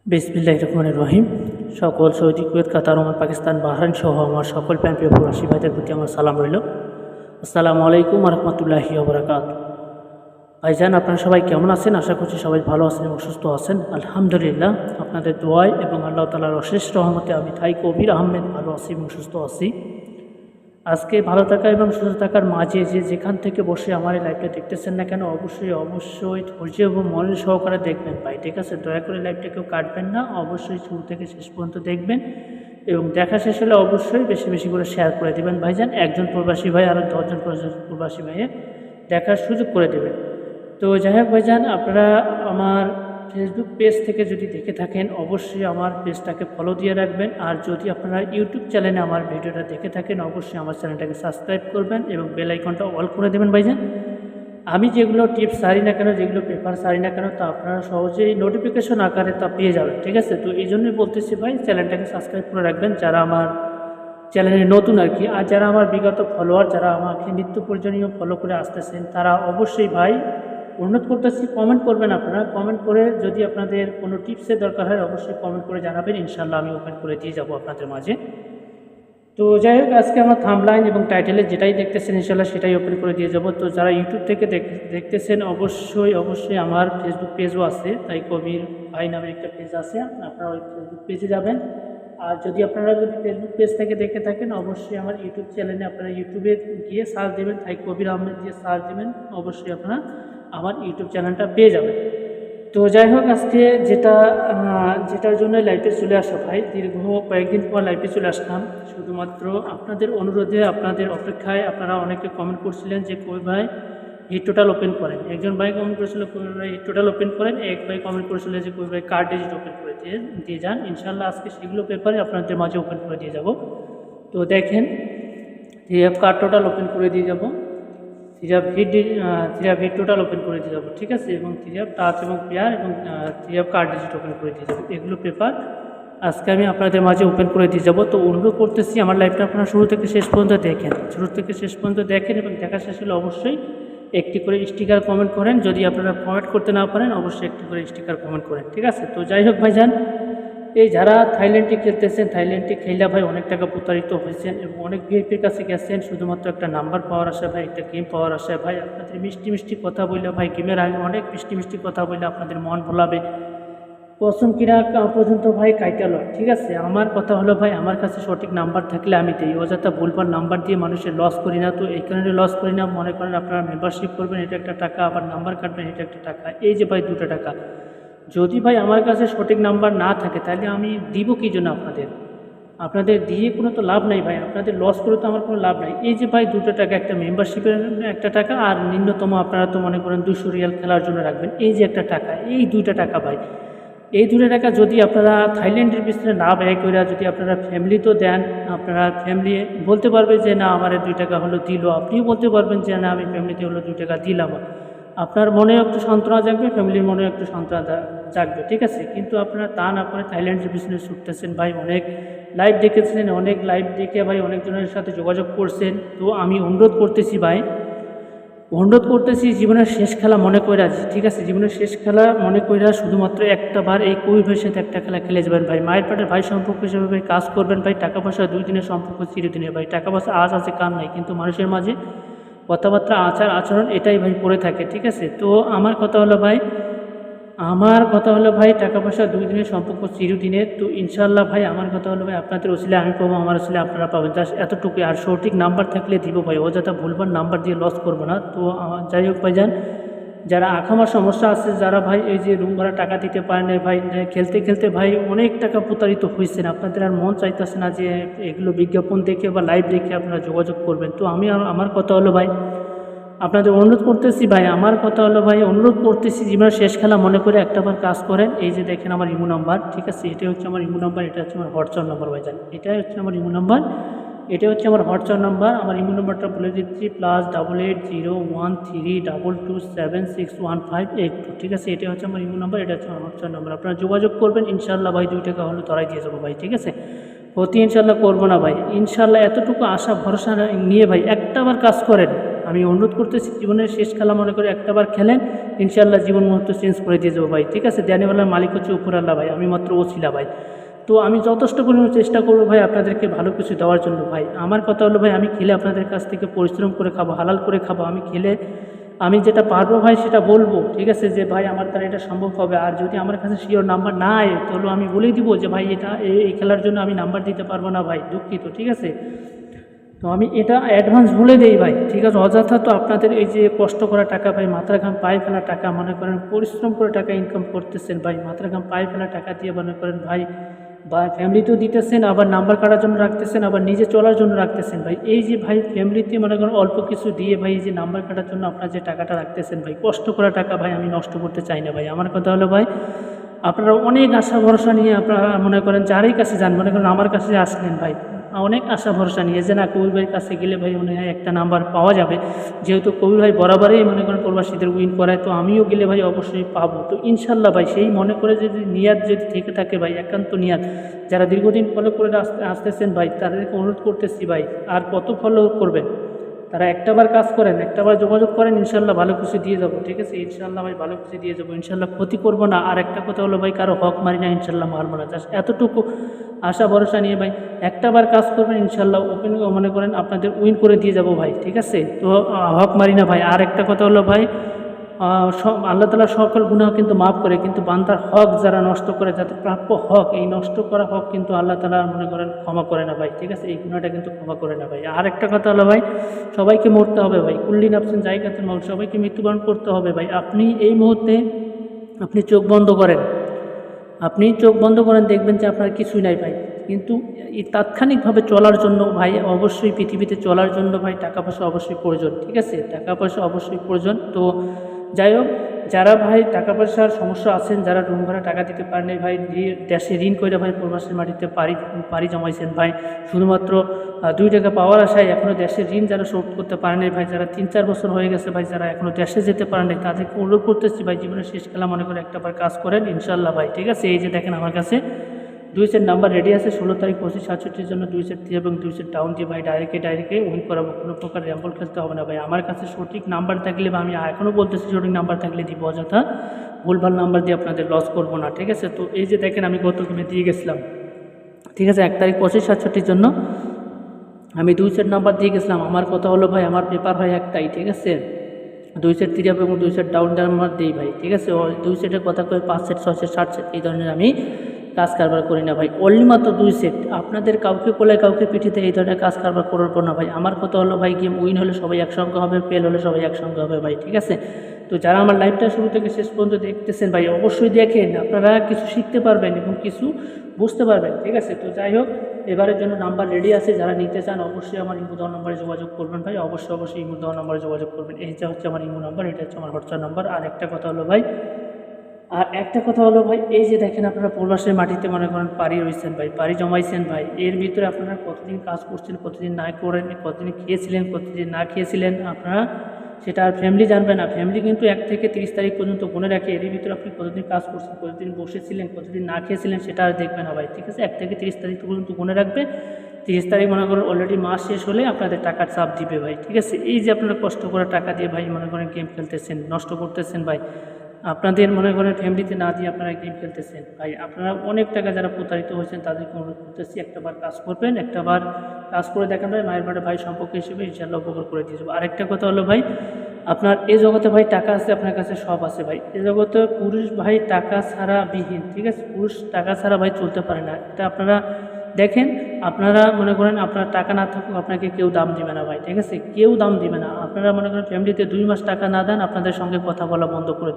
বিসমিল্লাহির রহমানির রহিম। সকল সৌদি, কুয়েত, কাতার, ওমান, পাকিস্তান, বাহরাইন সহ আমার সকল প্রিয় প্রবাসী ভাইদের প্রতি আমার সালাম রইল। আসসালামু আলাইকুম ওয়া রাহমাতুল্লাহি ওয়া বারাকাতুহু। ভাইজান, আপনারা সবাই কেমন আছেন? আশা করছি সবাই ভালো আছেন এবং সুস্থ আছেন। আলহামদুলিল্লাহ, আপনাদের দোয়ায় এবং আল্লাহ তাআলার অশেষ রহমতে আমি থাই কবির আহমেদ ভালো আছি এবং সুস্থ আছি। আজকে ভালো থাকা এবং সুস্থ থাকার মাঝে যেখান থেকে বসে আমার এই লাইভটা দেখতেছেন না কেন, অবশ্যই ধৈর্য এবং মন সহকারে দেখবেন ভাই, ঠিক আছে? দয়া করে লাইভটা কেউ কাটবেন না, অবশ্যই শুরু থেকে শেষ পর্যন্ত দেখবেন এবং দেখা শেষ হলে অবশ্যই বেশি বেশি করে শেয়ার করে দেবেন ভাইজান। একজন প্রবাসী ভাই আরও 10জন প্রবাসী ভাইয়ের দেখার সুযোগ করে দেবেন। তো যাই হোক ভাইজান, আপনারা আমার ফেসবুক পেজ থেকে যদি দেখে থাকেন অবশ্যই আমার পেজটাকে ফলো দিয়ে রাখবেন, আর যদি আপনারা ইউটিউব চ্যানেলে আমার ভিডিওটা দেখে থাকেন অবশ্যই আমার চ্যানেলটাকে সাবস্ক্রাইব করবেন এবং বেল আইকনটা অল করে দেবেন ভাইজান। আমি যেগুলো টিপস সারি না কেন, যেগুলো পেপার সারি না কেন, তা আপনারা সহজেই নোটিফিকেশন আকারে তা পেয়ে যাবেন, ঠিক আছে? তো এই জন্যই বলতেছি ভাই, চ্যানেলটাকে সাবস্ক্রাইব করে রাখবেন যারা আমার চ্যানেলে নতুন আর কি। আর যারা আমার বিগত ফলোয়ার, যারা আমাকে নিত্য প্রয়োজনীয় ফলো করে আসতেছেন, তারা অবশ্যই ভাই অনুরোধ করতেছি কমেন্ট করবেন। আপনারা কমেন্ট করে যদি আপনাদের কোনো টিপসের দরকার হয় অবশ্যই কমেন্ট করে জানাবেন, ইনশাল্লাহ আমি ওপেন করে দিয়ে যাব আপনাদের মাঝে। তো যাই হোক, আজকে আমার থাম্বলাইন এবং টাইটেলে যেটাই দেখতেছেন ইনশাল্লাহ সেটাই ওপেন করে দিয়ে যাব। তো যারা ইউটিউব থেকে দেখতেছেন অবশ্যই আমার ফেসবুক পেজও আছে, তাই কবির ভাই নামে একটা পেজ আছে, আপনারা ওই ফেসবুক পেজে যাবেন। আর যদি ফেসবুক পেজ থেকে দেখে থাকেন অবশ্যই আমার ইউটিউব চ্যানেলে আপনারা ইউটিউবে গিয়ে সার্চ দেবেন, তাই কবির আহমেদ দিয়ে সার্চ দেবেন, অবশ্যই আপনারা আমার ইউটিউব চ্যানেলটা পেয়ে যাবেন। তো যাই হোক, আজকে যেটার জন্য লাইভে চলে আসা ভাই, দীর্ঘ কয়েকদিন পর লাইভে চলে আসলাম শুধুমাত্র আপনাদের অনুরোধে, আপনাদের অপেক্ষায়। আপনারা অনেকে কমেন্ট করছিলেন যে কবি ভাই হিট টোটাল ওপেন করেন। একজন ভাই কমেন্ট করেছিল কবি ভাই হিট টোটাল ওপেন করেন, এক ভাই কমেন্ট করেছিল যে কবি ভাই কার্ড ডিজিট ওপেন করে দিয়ে যান। ইনশাল্লাহ আজকে সেগুলো পেপারে আপনাদের মাঝে ওপেন করে দিয়ে যাব। তো দেখেন, কার্ড টোটাল ওপেন করে দিয়ে যাব, হিট টোটাল ওপেন করে দিয়ে যাবো, ঠিক আছে? এবং টাচ এবং পেয়ার এবং কার্ড ডিজিট ওপেন করে দিয়ে যাবো, এগুলো পেপার আজকে আমি আপনাদের মাঝে ওপেন করে দিয়ে যাবো। তো অনুরোধ করতেছি আমার লাইভটা আপনারা শুরু থেকে শেষ পর্যন্ত দেখেন এবং দেখা শেষ হলে অবশ্যই একটি করে স্টিকার কমেন্ট করেন। যদি আপনারা কমেন্ট করতে না পারেন অবশ্যই একটি করে স্টিকার কমেন্ট করেন, ঠিক আছে? তো যাই হোক ভাইজান, এই যারা থাইল্যান্ডে খেলতেছেন, থাইল্যান্ডে খেলা ভাই অনেক টাকা প্রতারিত হয়েছেন এবং অনেক ভিআইপির কাছে গেছেন শুধুমাত্র একটা নাম্বার পাওয়ার আশায় ভাই, একটা গেম পাওয়ার আশায় ভাই। আপনাদের মিষ্টি কথা বললে ভাই, গেমের আগে অনেক মিষ্টি কথা বললে আপনাদের মন ভোলাবে, পছন্দ কিনা পর্যন্ত ভাই কাইটা লয়, ঠিক আছে? আমার কথা হলো ভাই, আমার কাছে সঠিক নাম্বার থাকলে আমি দিই, অযথা ভুলবার নাম্বার দিয়ে মানুষের লস করি না। তো এই কারণে লস করি না, মনে করেন আপনারা মেম্বারশিপ করবেন, এটা একটা টাকা, আবার নাম্বার কাটবেন, এটা একটা টাকা, এই যে ভাই 2টা টাকা। যদি ভাই আমার কাছে সঠিক নাম্বার না থাকে তাহলে আমি দিব কী জন্য আপনাদের দিয়ে কোনো তো লাভ নাই ভাই, আপনাদের লস করে তো আমার কোনো লাভ নাই। এই যে ভাই 2টা টাকা, একটা মেম্বারশিপের একটা টাকা, আর ন্যূনতম আপনারা তো মনে করেন 200 রিয়াল খেলার জন্য রাখবেন, এই যে একটা টাকা, এই 2টা টাকা ভাই, এই 2টা টাকা যদি আপনারা থাইল্যান্ডের পিছনে না ব্যয় করে যদি আপনারা ফ্যামিলি তো দেন, আপনারা ফ্যামিলি বলতে পারবে যে না আমার 2 টাকা হলো দিল, আপনিও বলতে পারবেন যে না আমি ফ্যামিলিতে হলো 2 টাকা দিলাম, আপনার মনে একটু সান্ত্বনা জাগবে, ফ্যামিলির মনে একটু সান্ত্বনা জাগবে, ঠিক আছে? কিন্তু আপনারা তা না করে থাইল্যান্ডের পিছনে ছুটতেছেন ভাই। অনেক লাইভ দেখেছেন, অনেক লাইভ দেখে ভাই অনেকজনের সাথে যোগাযোগ করছেন। তো আমি অনুরোধ করতেছি জীবনের শেষ খেলা মনে কইরা, ঠিক আছে? জীবনের শেষ খেলা মনে কইরা শুধুমাত্র একটা বার এই কবি ভাইয়ের সাথে একটা খেলা খেলে যাবেন ভাই। মায়ের পেটের ভাই সম্পর্ক হিসেবে ভাই কাজ করবেন ভাই। টাকা পয়সা 2 দিনের সম্পর্ক চিরদিনের ভাই। টাকা পয়সা আজ আছে কাল নাই, কিন্তু মানুষের মাঝে কথাবার্তা, আচরণ এটাই ভাই পড়ে থাকে, ঠিক আছে? তো আমার কথা হলো ভাই টাকা পয়সা 2 দিনের সম্পর্ক চিরদিনের। তো ইনশাল্লাহ ভাই আমার কথা হলো ভাই, আপনাদের ওসিলে আমি পাবো, আমার ওসিলে আপনারা পাবেন, জাস্ট এতটুকুই। আর সঠিক নাম্বার থাকলে দিব ভাই, অযথা ভুলবার নাম্বার দিয়ে লস করবো না। তো যাই হোক ভাইজান, যারা আখামার সমস্যা আছে, যারা ভাই এই যে রুম ভাড়া টাকা দিতে পারেন ভাই, খেলতে ভাই অনেক টাকা প্রতারিত হয়েছেন, আপনাদের আর মন চাইতেছে না যে এগুলো বিজ্ঞাপন দেখে বা লাইভ দেখে আপনারা যোগাযোগ করবেন। তো আমার কথা হলো ভাই, আপনাদের অনুরোধ করতেছি জীবনের শেষ খেলা মনে করে একটাবার কাজ করেন। এই যে দেখেন আমার ইমো নাম্বার, ঠিক আছে? এটা হচ্ছে আমার ইমো নাম্বার, এটা হচ্ছে আমার হোয়াটসঅ্যাপ নাম্বার ভাইজান, এটাই হচ্ছে আমার ইমো নাম্বার, এটা হচ্ছে আমার হোয়াটসঅ্যাপ নাম্বার। আমার ইমো নাম্বারটা বলে দিচ্ছি, +88 01322761582, ঠিক আছে? এটা হচ্ছে আমার ইমো নাম্বার, এটা হচ্ছে আমার হোয়াটসঅ্যাপ নাম্বার। আপনারা যোগাযোগ করবেন, ইনশাল্লাহ ভাই 2 টাকা হলে ধরাই দিয়ে যাবো ভাই, ঠিক আছে? ক্ষতি ইনশাল্লাহ করবো না ভাই, ইনশাল্লাহ। এতটুকু আশা ভরসা নিয়ে ভাই একটাবার কাজ করেন, আমি অনুরোধ করতেছি, জীবনের শেষ খেলা মনে করে একটাবার খেলেন, ইনশাআল্লাহ জীবন মুহূর্ত চেঞ্জ করে দিয়ে যাবো ভাই। ঠিক আছে, দেওয়ানিওয়ালার মালিক হচ্ছে উপর আল্লাহ ভাই, আমি মাত্র ওসিলা ভাই। তো আমি যথেষ্ট পরিমাণ চেষ্টা করবো ভাই আপনাদেরকে ভালো কিছু দেওয়ার জন্য ভাই। আমার কথা হলো ভাই, আমি খেলে আপনাদের কাছ থেকে পরিশ্রম করে খাবো, হালাল করে খাবো। আমি খেলে আমি যেটা পারবো ভাই সেটা বলবো, ঠিক আছে, যে ভাই আমার দ্বারা এটা সম্ভব হবে। আর যদি আমার কাছে শিওর নাম্বার না আয়, তাহলে আমি বলেই দিব যে ভাই এটা এই খেলার জন্য আমি নাম্বার দিতে পারবো না ভাই, দুঃখিত। ঠিক আছে, তো আমি এটা অ্যাডভান্স বলে দেই ভাই। ঠিক আছে, অযথা তো আপনাদের এই যে কষ্ট করা টাকা ভাই, মাথার ঘাম পায়ে ফেলা টাকা, মনে করেন পরিশ্রম করে টাকা ইনকাম করতেছেন ভাই, মাথার ঘাম পায়ে ফেলা টাকা দিয়ে মনে করেন ভাই, বা ফ্যামিলিতেও দিতেছেন, আবার নাম্বার কাটার জন্য রাখতেছেন, আবার নিজে চলার জন্য রাখতেছেন ভাই। এই যে ভাই ফ্যামিলিতে মনে করেন অল্প কিছু দিয়ে ভাই, এই যে নাম্বার কাটার জন্য আপনার যে টাকাটা রাখতেছেন ভাই, কষ্ট করা টাকা ভাই, আমি নষ্ট করতে চাই না ভাই। আমার কথা হলো ভাই, আপনারা অনেক আশা ভরসা নিয়ে আপনারা মনে করেন যারই কাছে যান, মনে করেন আমার কাছে আসলেন ভাই, অনেক আশা ভরসা নিয়ে যে না কবির ভাইয়ের কাছে গেলে ভাই মনে হয় একটা নাম্বার পাওয়া যাবে, যেহেতু কবির ভাই বরাবরই মনে করেন প্রবাসীদের উইন করায়, তো আমিও গেলে ভাই অবশ্যই পাবো। তো ইনশাল্লাহ ভাই সেই মনে করে যদি নিয়াত যদি থেকে থাকে ভাই, একান্ত নিয়াত, যারা দীর্ঘদিন ফলো করে আসতেছেন ভাই, তাদেরকে অনুরোধ করতেছি ভাই, আর কত ফলো করবেন, তারা একটাবার কাজ করেন, একটাবার যোগাযোগ করেন, ইনশাল্লাহ ভালো কিছু দিয়ে যাবো। ঠিক আছে, ইনশাল্লাহ ভাই ভালো কিছু দিয়ে যাবো, ইনশাল্লাহ ক্ষতি করবো না। আর একটা কথা হলো ভাই, কারো হক মারি না, ইনশাল্লাহ মারবো না। জাস্ট এতটুকু আশা ভরসা নিয়ে ভাই একটাবার কাজ করবেন, ইনশাল্লাহ ওপেন মনে করেন আপনাদের উইন করে দিয়ে যাবো ভাই। ঠিক আছে, তো হক মারি না ভাই। আর একটা কথা হলো ভাই, আল্লাহ তালা সকল গুনাহ কিন্তু মাফ করে, কিন্তু বান্দার হক যারা নষ্ট করে, যাদের প্রাপ্য হক, এই নষ্ট করা হক কিন্তু আল্লাহ তালা মনে করেন ক্ষমা করে না ভাই। ঠিক আছে, এই গুনাহটা কিন্তু ক্ষমা করে না ভাই। আর একটা কথা হলো ভাই, সবাইকে মরতে হবে ভাই, কুল্লি নাফসিন জায়গাতুল মাউত, সবাইকে মৃত্যুবরণ করতে হবে ভাই। আপনি এই মুহূর্তে আপনি চোখ বন্ধ করেন, আপনি চোখ বন্ধ করেন, দেখবেন যে আপনার কিছুই নাই ভাই। কিন্তু এই তাৎক্ষণিকভাবে চলার জন্য ভাই, অবশ্যই পৃথিবীতে চলার জন্য ভাই টাকা পয়সা অবশ্যই প্রয়োজন। ঠিক আছে, টাকা পয়সা অবশ্যই প্রয়োজন। তো যাই হোক, যারা ভাই টাকা পয়সার সমস্যা আছেন, যারা রুম ভাড়া টাকা দিতে পারেন ভাই, দেশে ঋণ করে ভাই প্রবাসের মাটিতে পাড়ি জমাইছেন ভাই, শুধুমাত্র 2 টাকা পাওয়ার আশায় এখনও দেশের ঋণ যারা শোধ করতে পারেন ভাই, যারা 3-4 বছর হয়ে গেছে ভাই, যারা এখনও দেশে যেতে পারেন, তাদেরকে অনুরোধ করতেছি ভাই, জীবনের শেষ খেলা মনে করে একটাবার কাজ করেন, ইনশাল্লাহ ভাই। ঠিক আছে, এই যে দেখেন আমার কাছে 2 সেট নাম্বার রেডি আছে, 16 তারিখ 25/67 জন্য 2 সেট 3 এবং 2 সেট ডাউন দিয়ে ভাই ডাইরেক্টে উইন করাবো, কোনো প্রকার র্যাম্বল খেলতে হবে না ভাই। আমার কাছে সঠিক নাম্বার থাকলে, বা আমি এখনও বলতেছি সঠিক নাম্বার থাকলে দিব, অযথা ভুলভাল নাম্বার দিয়ে আপনাদের লস করবো না। ঠিক আছে, তো এই যে দেখেন আমি গত গেমে দিয়ে গেছিলাম, ঠিক আছে, 1 তারিখ 25/67 জন্য আমি 2 সেট নাম্বার দিয়ে গেছিলাম। আমার কথা হলো ভাই, আমার পেপার হয় একটাই, ঠিক আছে, 2 সেট 3 আপ এবং 2 সেট ডাউন নাম্বার দিই ভাই। ঠিক আছে, 2 সেটের কথা কই 5 সেট 6 সেট 7 সেট এই ধরনের আমি কাজ কারবার করি না ভাই, অনলি মাত্র 2 সেট। আপনাদের কাউকে কোলে কাউকে পিঠিতে এই ধরনের কাজ কারবার করবো না ভাই। আমার কথা হলো ভাই, গেম উইন হলে সবাই একসঙ্গে হবে, ফেল হলে সবাই একসঙ্গে হবে ভাই। ঠিক আছে, তো যারা আমার লাইভটা শুরু থেকে শেষ পর্যন্ত দেখতেছেন ভাই, অবশ্যই দেখেন, আপনারা কিছু শিখতে পারবেন এবং কিছু বুঝতে পারবেন। ঠিক আছে, তো যাই হোক, এবারের জন্য নাম্বার রেডি আছে, যারা নিতে চান অবশ্যই আমার ইমো দেওয়া নাম্বারে যোগাযোগ করবেন ভাই, অবশ্যই ইমো দেওয়া নাম্বারে যোগাযোগ করবেন। এইটা হচ্ছে আমার ইমো নাম্বার, এটা হচ্ছে আমার হোয়াটসঅ্যাপ নাম্বার। আর একটা কথা হলো ভাই, এই যে দেখেন আপনারা প্রবাসের মাটিতে মনে করেন পাড়ি রয়েছেন ভাই, পাড়ি জমাইছেন ভাই, এর ভিতরে আপনারা কতদিন কাজ করছেন, কতদিন না করেন, কতদিন খেয়েছিলেন, কতদিন না খেয়েছিলেন, আপনারা সেটা আর ফ্যামিলি জানবে না। ফ্যামিলি কিন্তু 1 থেকে 30 তারিখ পর্যন্ত গুনে রাখে, এর ভিতরে আপনি কতদিন কাজ করছেন, কতদিন বসেছিলেন, কতদিন না খেয়েছিলেন, সেটা আর দেখবে না ভাই। ঠিক আছে, 1 থেকে 30 তারিখ পর্যন্ত গুনে রাখবে, 30 তারিখ মনে করেন অলরেডি মাস শেষ হলে আপনাদের টাকার চাপ দিবে ভাই। ঠিক আছে, এই যে আপনারা কষ্ট করে টাকা দিয়ে ভাই মনে করেন গেম খেলতেছেন, নষ্ট করতেছেন ভাই, আপনাদের মনে করেন ফ্যামিলিতে না দিয়ে আপনারা গেম খেলতেছেন ভাই, আপনারা অনেক টাকা যারা প্রতারিত হয়েছেন তাদেরকে অনুরোধ করতেছি, একটাবার কাজ করবেন, একটাবার কাজ করে দেখেন ভাই, মায়ের বাড়ি ভাই সম্পর্ক হিসেবে ইনশাল্লাহ উপকার করে দিয়ে যাবো। আরেকটা কথা হলো ভাই, আপনার এই জগতে ভাই টাকা আছে, আপনার কাছে সব আছে ভাই। এই জগতে পুরুষ ভাই টাকা ছাড়া বিহীন। ঠিক আছে, পুরুষ টাকা ছাড়া ভাই চলতে পারে না, এটা আপনারা দেখেন। আপনারা মনে করেন আপনার টাকা না থাকুক, আপনাকে কেউ দাম দিবে না ভাই। ঠিক আছে, কেউ দাম দিবে না। আপনারা মনে করেন ফ্যামিলিতে 2 মাস টাকা না দেন, আপনাদের সঙ্গে কথা বলা বন্ধ করে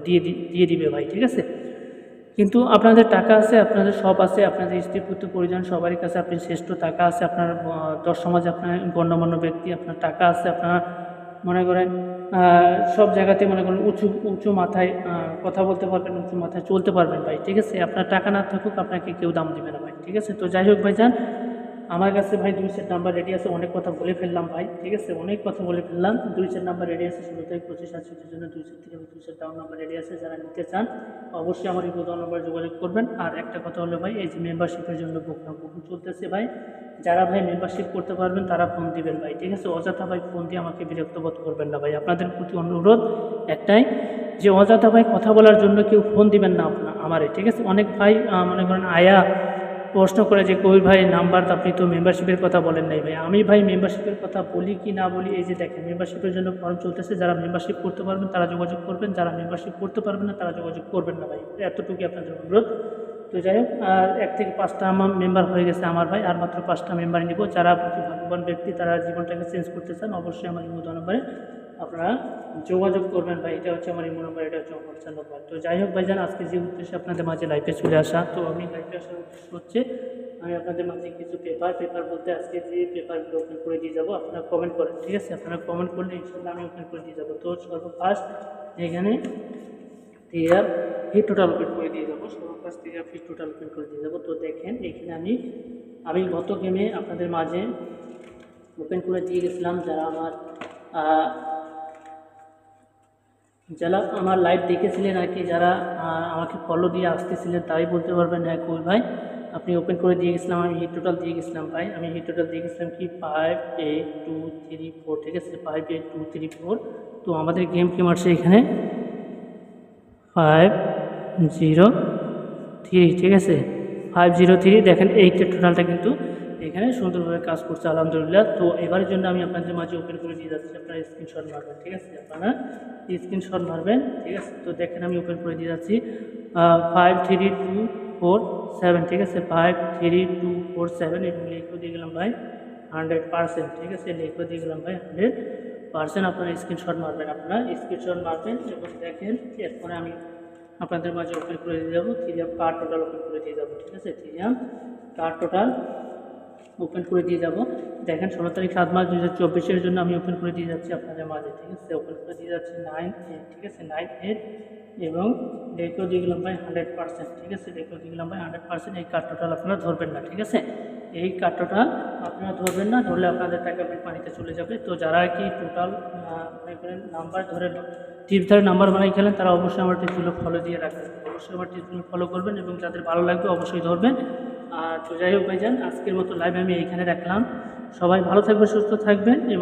দিয়ে দিবে ভাই। ঠিক আছে, কিন্তু আপনাদের টাকা আছে, আপনাদের সব আছে, আপনাদের স্ত্রী পুত্র পরিজন সবারই কাছে আপনি শ্রেষ্ঠ, টাকা আছে আপনার, 10 সমাজে আপনার গণ্যমান্য ব্যক্তি, আপনার টাকা আছে, আপনার মনে করেন সব জায়গাতে মনে করেন উঁচু মাথায় কথা বলতে পারবেন, উঁচু মাথায় চলতে পারবেন ভাই। ঠিক আছে, আপনার টাকা না থাকুক, আপনাকে কেউ দাম দিবে না ভাই। ঠিক আছে, তো যাই হোক ভাইজান, আমার কাছে ভাই 2 সেট নাম্বার রেডি আছে। অনেক কথা বলে ফেললাম ভাই, ঠিক আছে, অনেক কথা বলে ফেললাম। 2 সেট নাম্বার রেডি আছে 16 থেকে 25 আসছে জন্য 2 সেট থেকে 2 সেট ডাউন নাম্বার রেডি আছে। যারা নিতে চান অবশ্যই আমার ইমো নাম্বারে যোগাযোগ করবেন। আর একটা কথা হলো ভাই, এই যে মেম্বারশিপের জন্য বুকিং চলতেছে ভাই, যারা ভাই মেম্বারশিপ করতে পারবেন তারা ফোন দিবেন ভাই, ঠিক আছে। অযথা ভাই ফোন দিয়ে আমাকে বিরক্ত বোধ করবেন না ভাই। আপনাদের প্রতি অনুরোধ একটাই, যে অযথা ভাই কথা বলার জন্য কেউ ফোন দিবেন না আমারে, ঠিক আছে। অনেক ভাই মনে করেন আয়া প্রশ্ন করে যে কবির ভাই নাম্বার, আপনি তো মেম্বারশিপের কথা বলেন নাই ভাই। আমি ভাই মেম্বারশিপের কথা বলি কি না বলি, এই যে দেখেন মেম্বারশিপের জন্য ফর্ম চলতেছে। যারা মেম্বারশিপ করতে পারবেন তারা যোগাযোগ করবেন, যারা মেম্বারশিপ করতে পারবেন না তারা যোগাযোগ করবেন না ভাই, এতটুকুই আপনাদের অনুরোধ। তো যাই হোক, আর 1 থেকে 5টা আমার মেম্বার হয়ে গেছে আমার ভাই, আর মাত্র 5টা মেম্বার নিব। যারা ভাগ্যবান ব্যক্তি তারা জীবনটাকে চেঞ্জ করতে চান অবশ্যই আমার ইমো নাম্বারে আপনারা যোগাযোগ করবেন ভাই। এটা হচ্ছে আমার ইমো নাম্বার, এটা হচ্ছে আমার হোয়াটসঅ্যাপ নাম্বার। তো যাই হোক ভাইজান, আজকে যে উদ্দেশ্যে আপনাদের মাঝে লাইভে চলে আসা, তো আমি লাইভে আসার উদ্দেশ্য হচ্ছে আমি আপনাদের মাঝে কিছু পেপার বলতে আজকে যে পেপারগুলো ওপেন করে দিয়ে যাবো, আপনারা কমেন্ট করেন, ঠিক আছে। আপনারা কমেন্ট করলে ইনশাল্লাহ আমি ওপেন করে দিয়ে যাবো। তো সর্বফার্স্ট এখানে ক্লিয়ার ফি টোটাল ওপেন করে দিয়ে যাবো, সর্বফার্স্ট ক্লিয়ার ফি টোটাল ওপেন করে দিয়ে যাবো। তো দেখেন এখানে আমি গত গেমে আপনাদের মাঝে ওপেন করে দিয়ে গেছিলাম। যারা আমার লাইভ দেখেছিলেন আর কি, যারা আমাকে ফলো দিয়ে আসতেছিলেন তাই বলতে পারবেন, হ্যাঁ কবির ভাই আপনি ওপেন করে দিয়ে গেছিলাম, আমি হিট টোটাল দিয়ে গেছিলাম ভাই। আমি হিট টোটাল দিয়ে গেছিলাম কি 5 8 2 3 4, ঠিক আছে, 5 8 2 3 4। তো আমাদের গেম কি মারছে এখানে 5 0 3, ঠিক আছে, 5 0 3। দেখেন এইটের টোটালটা কিন্তু এখানে সুন্দরভাবে কাজ করছে আলহামদুলিল্লাহ। তো এবারের জন্য আমি আপনাদের মাঝে ওপেন করে দিয়ে যাচ্ছি, আপনারা স্ক্রিনশট মারবেন, ঠিক আছে, আপনারা স্ক্রিনশট মারবেন, ঠিক আছে। তো দেখেন আমি ওপেন করে দিয়ে যাচ্ছি 5 3 2 4 7, ঠিক আছে, 5 3 2 4 7 এবং লিখে দিয়ে গেলাম ভাই 100%, ঠিক আছে, লিখে দিয়ে গেলাম ভাই 100%। আপনারা স্ক্রিনশট মারবেন, এবং দেখেন এরপরে আমি আপনাদের মাঝে ওপেন করে দিয়ে যাবো থিরিয়াম কার টোটাল ওপেন করে দিয়ে যাবো, ঠিক আছে, থিরিয়াম কার টোটাল ওপেন করে দিয়ে যাব। দেখেন 16 তারিখ 7 মাস 2024 জন্য আমি ওপেন করে দিয়ে যাচ্ছি আপনাদের মাঝে, ঠিক আছে, ওপেন করে দিয়ে যাচ্ছি 9 8, ঠিক আছে, 9 8 এবং ডেকেও দিয়ে গেলাম ভাই 100%, ঠিক আছে, ডেকেও দিয়ে গেলাম ভাই 100%। এই কার্ড টোটাল আপনারা ধরবেন না, ঠিক আছে, এই কার্ড টোটাল আপনারা ধরবেন না, ধরলে আপনাদের টাকা পানিতে চলে যাবে। তো যারা কি টোটাল মনে করেন নাম্বার ধরে টিপস ধরে নাম্বার বানাই খেলেন তারা অবশ্যই আমার টিপসগুলো ফলো দিয়ে রাখবেন, অবশ্যই আমার টিপসগুলো ফলো করবেন এবং যাদের ভালো লাগবে অবশ্যই ধরবেন। আর তো যাই হোক ভাইজান, আজকের মতো লাইভ আমি এইখানে রাখলাম। সবাই ভালো থাকবেন, সুস্থ থাকবেন এবং